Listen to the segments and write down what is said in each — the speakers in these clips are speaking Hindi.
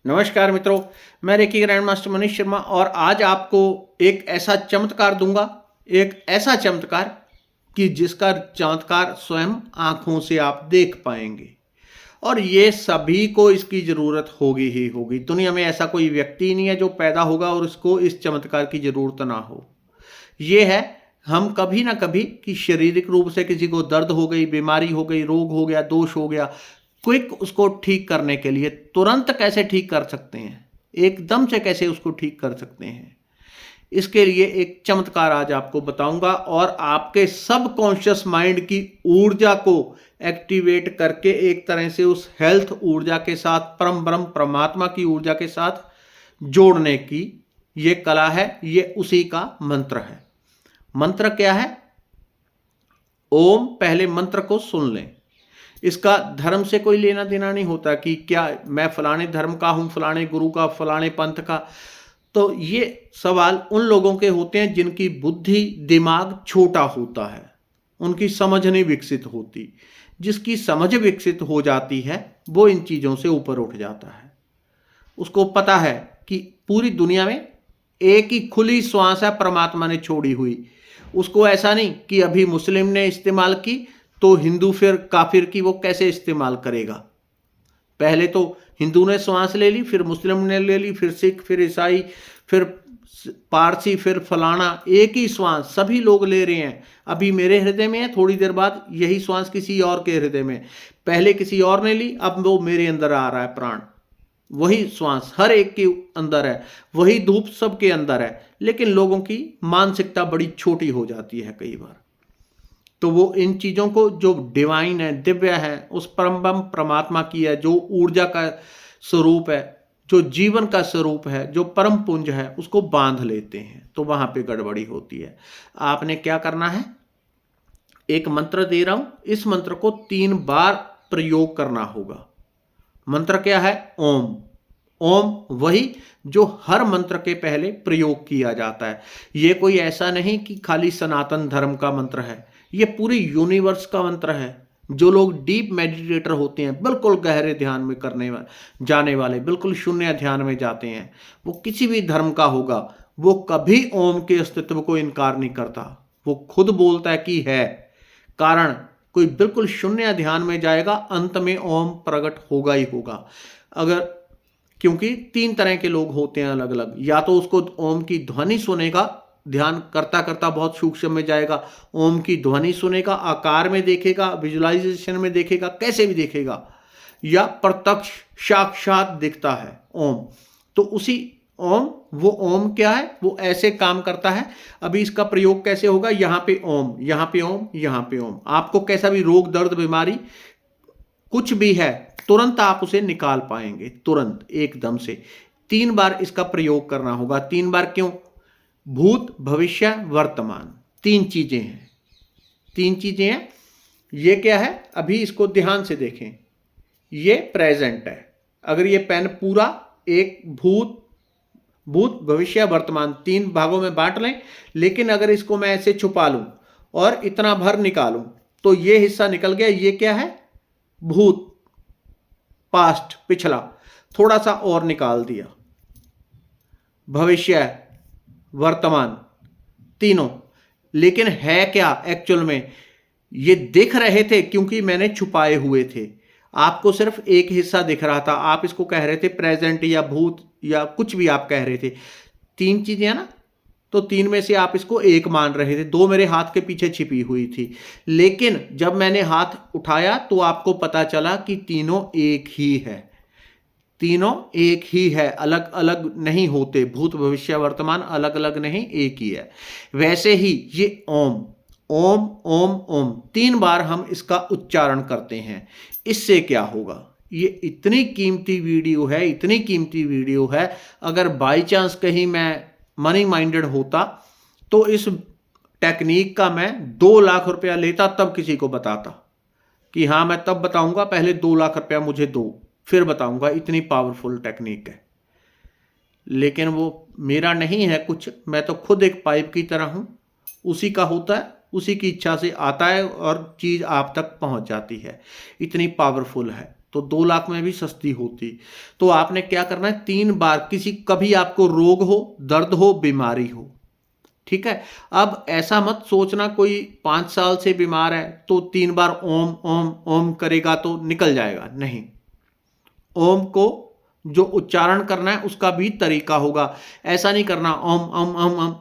नमस्कार मित्रों, मैं reiki grand master Manish Sharma और आज आपको एक ऐसा चमत्कार दूंगा, एक ऐसा चमत्कार कि जिसका चमत्कार स्वयं आंखों से आप देख पाएंगे और ये सभी को इसकी ज़रूरत होगी ही होगी। दुनिया में ऐसा कोई व्यक्ति नहीं है जो पैदा होगा और उसको इस चमत्कार की ज़रूरत ना हो। ये है, हम कभी ना कभी कि शारीरिक रूप से किसी को दर्द हो गई, बीमारी हो गई, रोग हो गया, दोष हो गया, क्विक उसको ठीक करने के लिए तुरंत कैसे ठीक कर सकते हैं, एकदम से कैसे उसको ठीक कर सकते हैं, इसके लिए एक चमत्कार आज आपको बताऊंगा और आपके सब कॉन्शियस माइंड की ऊर्जा को एक्टिवेट करके एक तरह से उस हेल्थ ऊर्जा के साथ, परम ब्रह्म परमात्मा की ऊर्जा के साथ जोड़ने की ये कला है। ये उसी का मंत्र है। मंत्र क्या है? ओम। पहले मंत्र को सुन लें। इसका धर्म से कोई लेना देना नहीं होता कि क्या मैं फलाने धर्म का हूं, फलाने गुरु का, फलाने पंथ का। तो ये सवाल उन लोगों के होते हैं जिनकी बुद्धि, दिमाग छोटा होता है, उनकी समझ नहीं विकसित होती। जिसकी समझ विकसित हो जाती है वो इन चीज़ों से ऊपर उठ जाता है। उसको पता है कि पूरी दुनिया में एक ही खुली श्वास है परमात्मा ने छोड़ी हुई। उसको ऐसा नहीं कि अभी मुस्लिम ने इस्तेमाल की तो हिंदू फिर काफिर की वो कैसे इस्तेमाल करेगा। पहले तो हिंदू ने श्वास ले ली, फिर मुस्लिम ने ले ली, फिर सिख, फिर ईसाई, फिर पारसी, फिर फलाना। एक ही श्वास सभी लोग ले रहे हैं। अभी मेरे हृदय में है, थोड़ी देर बाद यही श्वास किसी और के हृदय में। पहले किसी और ने ली, अब वो मेरे अंदर आ रहा है प्राण। वही श्वास हर एक के अंदर है, वही धूप सबके अंदर है, लेकिन लोगों की मानसिकता बड़ी छोटी हो जाती है कई बार। तो वो इन चीज़ों को, जो डिवाइन है, दिव्य है, उस परम ब्रह्म परमात्मा की है, जो ऊर्जा का स्वरूप है, जो जीवन का स्वरूप है, जो परम पुंज है, उसको बांध लेते हैं। तो वहां पे गड़बड़ी होती है। आपने क्या करना है? एक मंत्र दे रहा हूं, इस मंत्र को 3 बार प्रयोग करना होगा। मंत्र क्या है? ओम। ओम वही जो हर मंत्र के पहले प्रयोग किया जाता है। ये कोई ऐसा नहीं कि खाली सनातन धर्म का मंत्र है, ये पूरी यूनिवर्स का मंत्र है। जो लोग डीप मेडिटेटर होते हैं, बिल्कुल गहरे ध्यान में जाने वाले, बिल्कुल शून्य ध्यान में जाते हैं, वो किसी भी धर्म का होगा, वो कभी ओम के अस्तित्व को इनकार नहीं करता। वो खुद बोलता है कि है। कारण, कोई बिल्कुल शून्य ध्यान में जाएगा, अंत में ओम प्रकट होगा ही होगा। अगर, क्योंकि 3 तरह के लोग होते हैं अलग अलग। या तो उसको ओम की ध्वनि सुनेगा, ध्यान करता करता बहुत सूक्ष्म में जाएगा, ओम की ध्वनि सुनेगा, आकार में देखेगा, विजुअलाइजेशन में देखेगा, कैसे भी देखेगा, या प्रत्यक्ष साक्षात दिखता है ओम। तो उसी ओम, वो ओम क्या है? वो ऐसे काम करता है। अभी इसका प्रयोग कैसे होगा? यहाँ पे ओम, यहाँ पे ओम, यहाँ पे ओम। आपको कैसा भी रोग, दर्द, बीमारी कुछ भी है, तुरंत आप उसे निकाल पाएंगे, तुरंत एकदम से। 3 बार इसका प्रयोग करना होगा। 3 बार क्यों? भूत, भविष्य, वर्तमान, 3 चीजें हैं। 3 चीजें हैं। ये क्या है? अभी इसको ध्यान से देखें। ये प्रेजेंट है। अगर ये पेन पूरा एक भूत भविष्य वर्तमान 3 भागों में बांट लें, लेकिन अगर इसको मैं ऐसे छुपा लूं और इतना भर निकालूं तो ये हिस्सा निकल गया। ये क्या है? भूत, पास्ट, पिछला। थोड़ा सा और निकाल दिया, भविष्य, वर्तमान, तीनों। लेकिन है क्या एक्चुअल में? ये दिख रहे थे क्योंकि मैंने छुपाए हुए थे। आपको सिर्फ एक हिस्सा दिख रहा था। आप इसको कह रहे थे प्रेजेंट या भूत या कुछ भी आप कह रहे थे। 3 चीजें हैं ना, तो 3 में से आप इसको एक मान रहे थे। 2 मेरे हाथ के पीछे छिपी हुई थी, लेकिन जब मैंने हाथ उठाया तो आपको पता चला कि तीनों एक ही है। तीनों एक ही है, अलग अलग नहीं होते। भूत, भविष्य, वर्तमान अलग अलग नहीं, एक ही है। वैसे ही ये ओम, ओम ओम ओम 3 बार हम इसका उच्चारण करते हैं। इससे क्या होगा? ये इतनी कीमती वीडियो है, इतनी कीमती वीडियो है। अगर बाई चांस कहीं मैं मनी माइंडेड होता तो इस टेक्निक का मैं 2 लाख रुपया लेता, तब किसी को बताता कि हाँ मैं तब बताऊंगा, पहले 2 लाख रुपया मुझे दो, फिर बताऊंगा। इतनी पावरफुल टेक्निक है। लेकिन वो मेरा नहीं है कुछ, मैं तो खुद एक पाइप की तरह हूं। उसी का होता है, उसी की इच्छा से आता है और चीज आप तक पहुंच जाती है। इतनी पावरफुल है। तो 2 लाख में भी सस्ती होती। तो आपने क्या करना है, 3 बार कभी आपको रोग हो, दर्द हो, बीमारी हो, ठीक है। अब ऐसा मत सोचना कोई 5 साल से बीमार है तो 3 बार ओम ओम ओम करेगा तो निकल जाएगा, नहीं। ओम को जो उच्चारण करना है उसका भी तरीका होगा। ऐसा नहीं करना ओम ओम ओम ओम,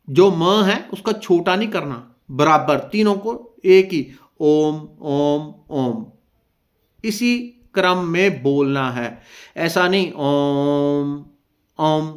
जो म है उसका छोटा नहीं करना, बराबर तीनों को एक ही, ओम ओम ओम, इसी क्रम में बोलना है। ऐसा नहीं ओम ओम,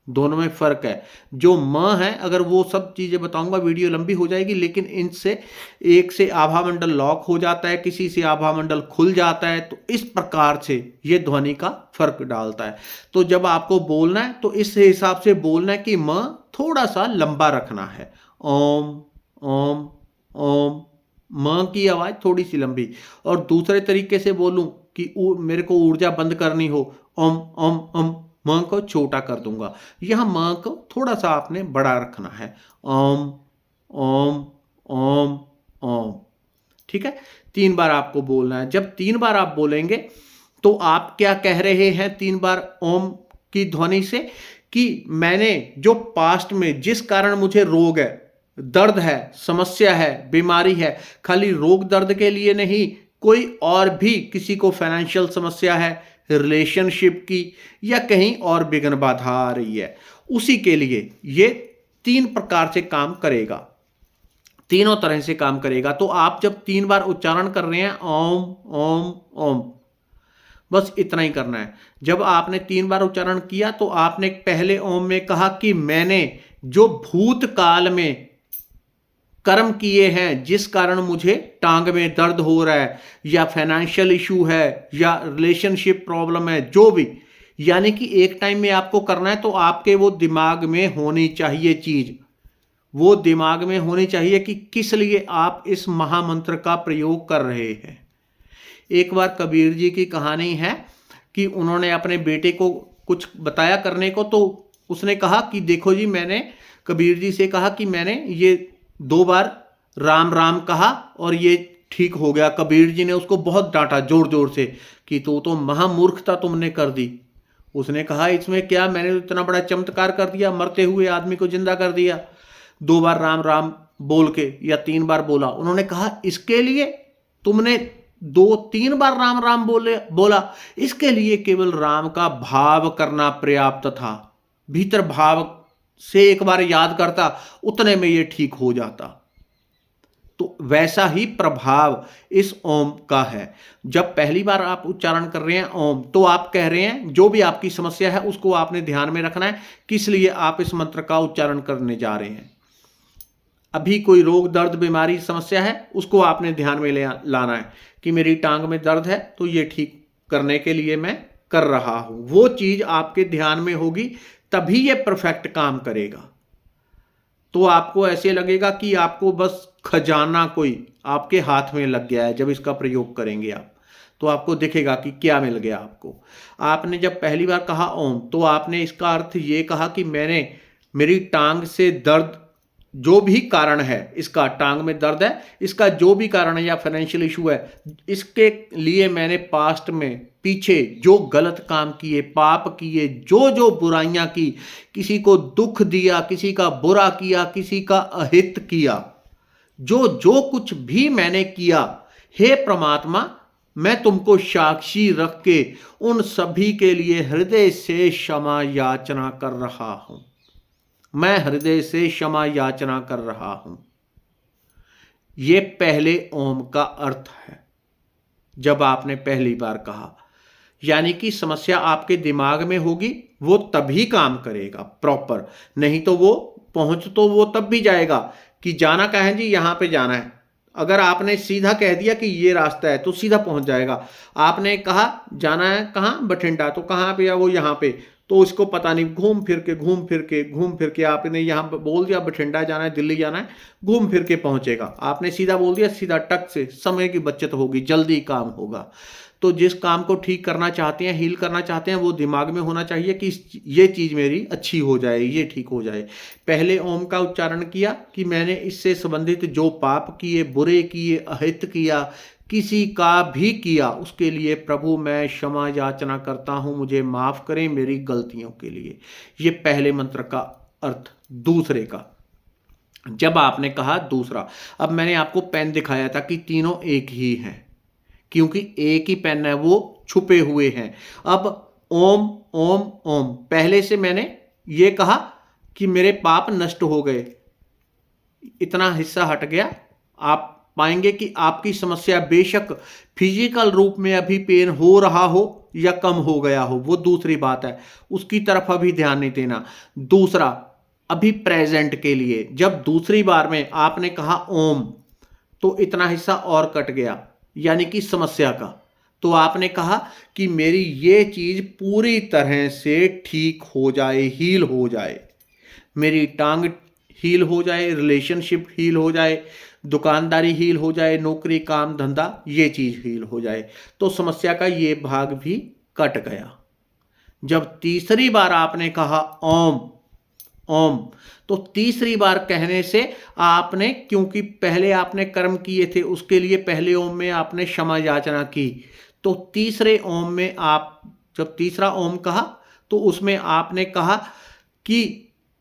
दोनों में फर्क है। जो म है, अगर वो सब चीजें बताऊंगा वीडियो लंबी हो जाएगी, लेकिन इनसे एक से आभा मंडल लॉक हो जाता है, किसी से आभा मंडल खुल जाता है, तो इस प्रकार से ये ध्वनि का फर्क डालता है। तो जब आपको बोलना है तो इस हिसाब से बोलना है कि म थोड़ा सा लंबा रखना है, ओम ओम ओम, म की आवाज थोड़ी सी लंबी। और दूसरे तरीके से बोलूं कि मेरे को ऊर्जा बंद करनी हो, ओम ओम ओम, म को छोटा कर दूंगा। यहां म को थोड़ा सा आपने बड़ा रखना है, ओम ओम ओम ओम, ठीक है। 3 बार आपको बोलना है। जब 3 बार आप बोलेंगे तो आप क्या कह रहे हैं 3 बार ओम की ध्वनि से, कि मैंने जो पास्ट में जिस कारण मुझे रोग है, दर्द है, समस्या है, बीमारी है, खाली रोग दर्द के लिए नहीं, कोई और भी किसी को फाइनेंशियल समस्या है, रिलेशनशिप की, या कहीं और विघ्न बाधा आ रही है, उसी के लिए ये 3 प्रकार से काम करेगा, तीनों तरह से काम करेगा। तो आप जब 3 बार उच्चारण कर रहे हैं ओम ओम ओम, बस इतना ही करना है। जब आपने 3 बार उच्चारण किया तो आपने पहले ओम में कहा कि मैंने जो भूतकाल में कर्म किए हैं जिस कारण मुझे टांग में दर्द हो रहा है, या फाइनेंशियल इशू है, या रिलेशनशिप प्रॉब्लम है, जो भी, यानी कि एक टाइम में आपको करना है तो आपके वो दिमाग में होनी चाहिए चीज, वो दिमाग में होनी चाहिए कि किस लिए आप इस महामंत्र का प्रयोग कर रहे हैं। एक बार कबीर जी की कहानी है कि उन्होंने अपने बेटे को कुछ बताया करने को, तो उसने कहा कि देखो जी, मैंने कबीर जी से कहा कि मैंने ये 2 बार राम राम कहा और ये ठीक हो गया। कबीर जी ने उसको बहुत डांटा जोर जोर से कि तो महामूर्खता तुमने कर दी। उसने कहा इसमें क्या, मैंने तो इतना बड़ा चमत्कार कर दिया, मरते हुए आदमी को जिंदा कर दिया 2 बार राम राम बोल के, या 3 बार बोला। उन्होंने कहा इसके लिए तुमने 2-3 बार राम राम बोला, इसके लिए केवल राम का भाव करना पर्याप्त था, भीतर भाव से एक बार याद करता, उतने में ये ठीक हो जाता। तो वैसा ही प्रभाव इस ओम का है। जब पहली बार आप उच्चारण कर रहे हैं ओम, तो आप कह रहे हैं जो भी आपकी समस्या है उसको आपने ध्यान में रखना है, किस लिए आप इस मंत्र का उच्चारण करने जा रहे हैं। अभी कोई रोग दर्द बीमारी समस्या है, उसको आपने ध्यान में लाना है कि मेरी टांग में दर्द है तो ये ठीक करने के लिए मैं कर रहा हूं। वो चीज आपके ध्यान में होगी तभी ये परफेक्ट काम करेगा। तो आपको ऐसे लगेगा कि आपको बस खजाना कोई आपके हाथ में लग गया है। जब इसका प्रयोग करेंगे आप, तो आपको दिखेगा कि क्या मिल गया आपको। आपने जब पहली बार कहा ओम, तो आपने इसका अर्थ ये कहा कि मैंने मेरी टांग से दर्द, जो भी कारण है इसका, टांग में दर्द है, इसका जो भी कारण है, या फाइनेंशियल इशू है, इसके लिए मैंने पास्ट में पीछे जो गलत काम किए, पाप किए, जो जो बुराइयां की, किसी को दुख दिया, किसी का बुरा किया, किसी का अहित किया, जो जो कुछ भी मैंने किया, हे परमात्मा, मैं तुमको साक्षी रख के उन सभी के लिए हृदय से क्षमा याचना कर रहा हूं। मैं हृदय से क्षमा याचना कर रहा हूं। यह पहले ओम का अर्थ है। जब आपने पहली बार कहा, यानी कि समस्या आपके दिमाग में होगी, वो तभी काम करेगा प्रॉपर, नहीं तो वो पहुंच तो वो तब भी जाएगा कि जाना कहाँ है जी, यहां पे जाना है। अगर आपने सीधा कह दिया कि ये रास्ता है तो सीधा पहुंच जाएगा। आपने कहा जाना है कहाँ, बठिंडा, तो कहाँ पे, या वो यहाँ पे, तो उसको पता नहीं, घूम फिर के आपने यहाँ बोल दिया बठिंडा जाना है, दिल्ली जाना है, घूम फिर के पहुंचेगा। आपने सीधा बोल दिया, सीधा टक से, समय की बचत होगी, जल्दी काम होगा। तो जिस काम को ठीक करना चाहते हैं, हील करना चाहते हैं, वो दिमाग में होना चाहिए कि ये चीज़ मेरी अच्छी हो जाए, ये ठीक हो जाए। पहले ओम का उच्चारण किया कि मैंने इससे संबंधित जो पाप किए, बुरे किए, अहित किया, किसी का भी किया उसके लिए प्रभु मैं क्षमा याचना करता हूं, मुझे माफ करें मेरी गलतियों के लिए। ये पहले मंत्र का अर्थ। दूसरे का, जब आपने कहा दूसरा, अब मैंने आपको पेन दिखाया था कि तीनों एक ही हैं, क्योंकि एक ही पेन है, वो छुपे हुए हैं। अब ओम ओम ओम, पहले से मैंने ये कहा कि मेरे पाप नष्ट हो गए, इतना हिस्सा हट गया। आप पाएंगे कि आपकी समस्या बेशक फिजिकल रूप में अभी पेन हो रहा हो या कम हो गया हो, वो दूसरी बात है, उसकी तरफ अभी ध्यान नहीं देना। दूसरा, अभी प्रेजेंट के लिए जब दूसरी बार में आपने कहा ओम, तो इतना हिस्सा और कट गया, यानी कि समस्या का। तो आपने कहा कि मेरी ये चीज पूरी तरह से ठीक हो जाए, हील हो जाए, मेरी टांग हील हो जाए, रिलेशनशिप हील हो जाए, दुकानदारी हील हो जाए, नौकरी काम धंधा ये चीज हील हो जाए। तो समस्या का ये भाग भी कट गया। जब तीसरी बार आपने कहा ओम ओम, तो तीसरी बार कहने से आपने, क्योंकि पहले आपने कर्म किए थे उसके लिए पहले ओम में आपने क्षमा याचना की, तो तीसरे ओम में आप जब तीसरा ओम कहा तो उसमें आपने कहा कि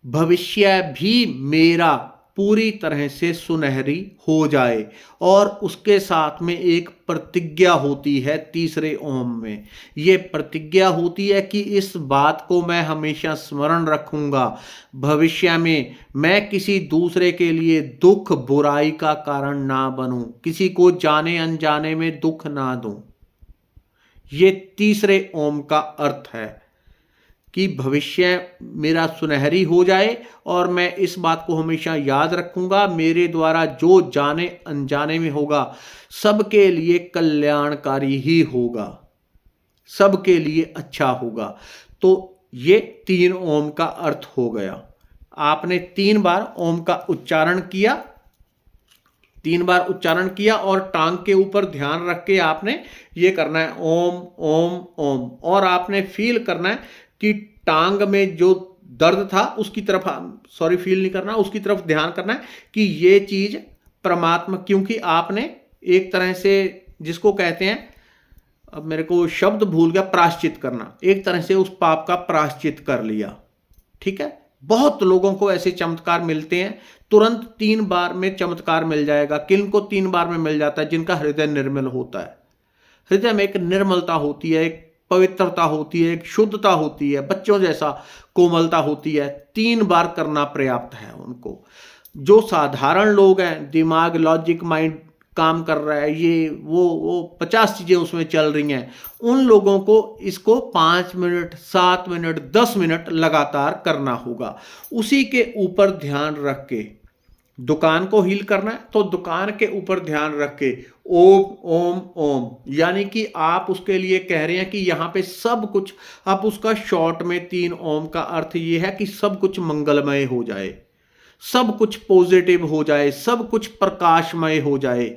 भविष्य भी मेरा पूरी तरह से सुनहरी हो जाए, और उसके साथ में एक प्रतिज्ञा होती है तीसरे ओम में। ये प्रतिज्ञा होती है कि इस बात को मैं हमेशा स्मरण रखूंगा, भविष्य में मैं किसी दूसरे के लिए दुख बुराई का कारण ना बनूं, किसी को जाने अनजाने में दुख ना दूं। ये तीसरे ओम का अर्थ है कि भविष्य मेरा सुनहरी हो जाए और मैं इस बात को हमेशा याद रखूंगा, मेरे द्वारा जो जाने अनजाने में होगा सबके लिए कल्याणकारी ही होगा, सबके लिए अच्छा होगा। तो ये 3 ओम का अर्थ हो गया। आपने 3 बार ओम का उच्चारण किया, 3 बार उच्चारण किया, और टांग के ऊपर ध्यान रख के आपने ये करना है ओम ओम ओम, और आपने फील करना है कि टांग में जो दर्द था उसकी तरफ, सॉरी फील नहीं करना, उसकी तरफ ध्यान करना है कि ये चीज परमात्मा, क्योंकि आपने एक तरह से जिसको कहते हैं, अब मेरे को शब्द भूल गया, प्रायश्चित करना, एक तरह से उस पाप का प्रायश्चित कर लिया। ठीक है, बहुत लोगों को ऐसे चमत्कार मिलते हैं, तुरंत 3 बार में चमत्कार मिल जाएगा। किन को 3 बार में मिल जाता है? जिनका हृदय निर्मल होता है। हृदय में एक निर्मलता होती है, एक पवित्रता होती है, एक शुद्धता होती है, बच्चों जैसा कोमलता होती है। 3 बार करना पर्याप्त है उनको। जो साधारण लोग हैं, दिमाग लॉजिक माइंड काम कर रहा है, ये वो 50 चीजें उसमें चल रही हैं, उन लोगों को इसको 5 मिनट 7 मिनट 10 मिनट लगातार करना होगा। उसी के ऊपर ध्यान रख के दुकान को हील करना है, तो दुकान के ऊपर ध्यान रख के ओम ओम ओम, यानी कि आप उसके लिए कह रहे हैं कि यहां पे सब कुछ, आप उसका शॉर्ट में 3 ओम का अर्थ ये है कि सब कुछ मंगलमय हो जाए, सब कुछ पॉजिटिव हो जाए, सब कुछ प्रकाशमय हो जाए।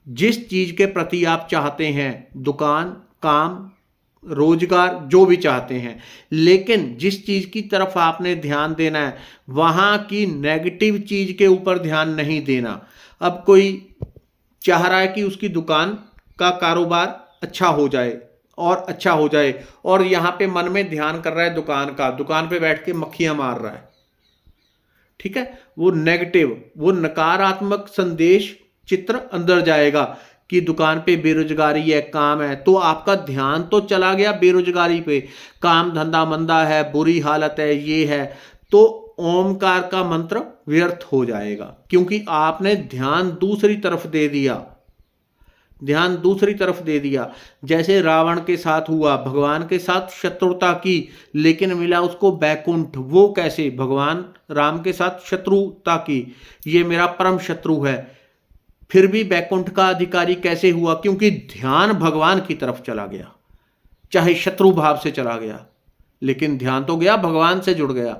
जिस चीज के प्रति आप चाहते हैं, दुकान काम रोजगार जो भी चाहते हैं, लेकिन जिस चीज की तरफ आपने ध्यान देना है वहां की नेगेटिव चीज के ऊपर ध्यान नहीं देना। अब कोई चाह रहा है कि उसकी दुकान का कारोबार अच्छा हो जाए और अच्छा हो जाए, और यहां पे मन में ध्यान कर रहा है दुकान का, दुकान पे बैठ के मक्खियां मार रहा है। ठीक है, वो नेगेटिव, वो नकारात्मक संदेश चित्र अंदर जाएगा कि दुकान पे बेरोजगारी है, काम है, तो आपका ध्यान तो चला गया बेरोजगारी पे, काम धंधा मंदा है, बुरी हालत है, ये है, तो ओमकार का मंत्र व्यर्थ हो जाएगा, क्योंकि आपने ध्यान दूसरी तरफ दे दिया, ध्यान दूसरी तरफ दे दिया। जैसे रावण के साथ हुआ, भगवान के साथ शत्रुता की लेकिन मिला उसको बैकुंठ। वो कैसे? भगवान राम के साथ शत्रुता की, ये मेरा परम शत्रु है, फिर भी बैकुंठ का अधिकारी कैसे हुआ? क्योंकि ध्यान भगवान की तरफ चला गया, चाहे शत्रु भाव से चला गया, लेकिन ध्यान तो गया, भगवान से जुड़ गया।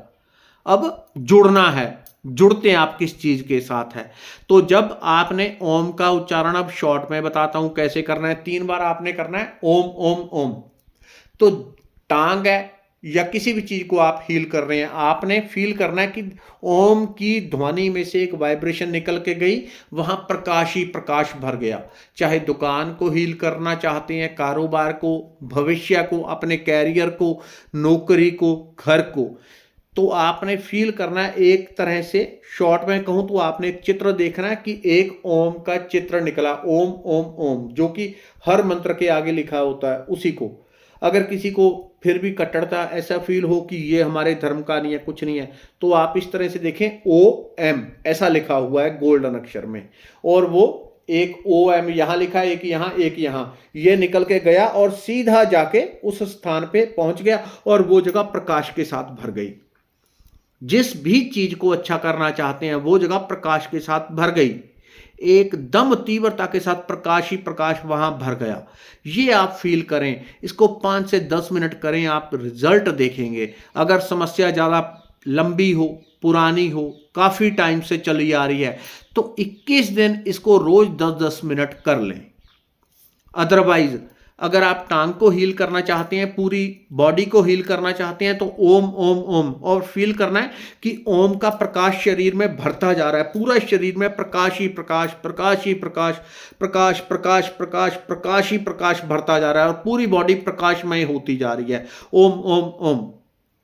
अब जुड़ना है, जुड़ते हैं आप किस चीज के साथ है। तो जब आपने ओम का उच्चारण, अब शॉर्ट में बताता हूं कैसे करना है, 3 बार आपने करना है ओम ओम ओम। तो टांग है, या किसी भी चीज को आप हील कर रहे हैं, आपने फील करना है कि ओम की ध्वनि में से एक वाइब्रेशन निकल के गई, वहां प्रकाश ही प्रकाश भर गया। चाहे दुकान को हील करना चाहते हैं, कारोबार को, भविष्य को, अपने कैरियर को, नौकरी को, घर को, तो आपने फील करना है। एक तरह से शॉर्ट में कहूं तो आपने एक चित्र देखना है कि एक ओम का चित्र निकला, ओम ओम ओम, जो कि हर मंत्र के आगे लिखा होता है, उसी को। अगर किसी को फिर भी कट्टरता ऐसा फील हो कि ये हमारे धर्म का नहीं है, कुछ नहीं है, तो आप इस तरह से देखें, ओ एम ऐसा लिखा हुआ है गोल्डन अक्षर में, और वो एक ओ एम यहां लिखा है, एक यहां, एक यहां, ये निकल के गया और सीधा जाके उस स्थान पे पहुंच गया और वो जगह प्रकाश के साथ भर गई। जिस भी चीज को अच्छा करना चाहते हैं वो जगह प्रकाश के साथ भर गई, एकदम तीव्रता के साथ प्रकाश ही प्रकाश वहां भर गया। ये आप फील करें, इसको 5 से 10 मिनट करें, आप रिजल्ट देखेंगे। अगर समस्या ज़्यादा लंबी हो, पुरानी हो, काफ़ी टाइम से चली आ रही है, तो 21 दिन इसको रोज 10-10 मिनट कर लें। अदरवाइज अगर आप टांग को हील करना चाहते हैं, पूरी बॉडी को हील करना चाहते हैं, तो ओम ओम ओम, और फील करना है कि ओम का प्रकाश शरीर में भरता जा रहा है, पूरा शरीर में प्रकाश ही प्रकाश, प्रकाश ही प्रकाश, प्रकाश प्रकाश प्रकाश प्रकाश ही प्रकाश भरता जा रहा है, और पूरी बॉडी प्रकाशमय होती जा रही है। ओम ओम ओम।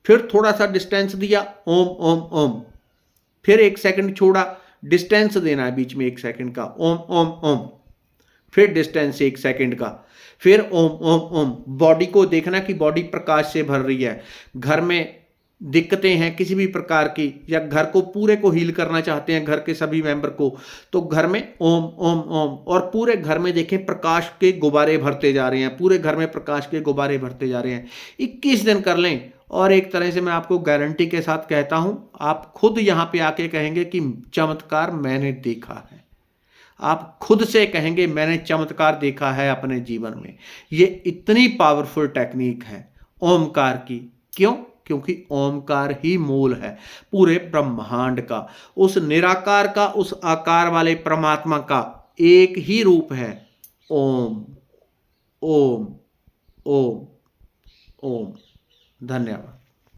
फिर थोड़ा सा डिस्टेंस दिया, ओम ओम ओम। फिर 1 सेकंड छोड़ा, डिस्टेंस देना है बीच में 1 सेकंड का, ओम ओम ओम। फिर डिस्टेंस 1 सेकंड का, फिर ओम ओम ओम। बॉडी को देखना कि बॉडी प्रकाश से भर रही है। घर में दिक्कतें हैं किसी भी प्रकार की, या घर को पूरे को हील करना चाहते हैं, घर के सभी मेंबर को, तो घर में ओम ओम ओम, और पूरे घर में देखें प्रकाश के गुब्बारे भरते जा रहे हैं, पूरे घर में प्रकाश के गुब्बारे भरते जा रहे हैं। 21 दिन कर लें, और एक तरह से मैं आपको गारंटी के साथ कहता हूं, आप खुद यहां पे आके कहेंगे कि चमत्कार मैंने देखा है। आप खुद से कहेंगे मैंने चमत्कार देखा है अपने जीवन में। ये इतनी पावरफुल टेक्निक है ओमकार की। क्यों? क्योंकि ओमकार ही मूल है पूरे ब्रह्मांड का, उस निराकार का, उस आकार वाले परमात्मा का एक ही रूप है, ओम ओम ओम ओम। धन्यवाद।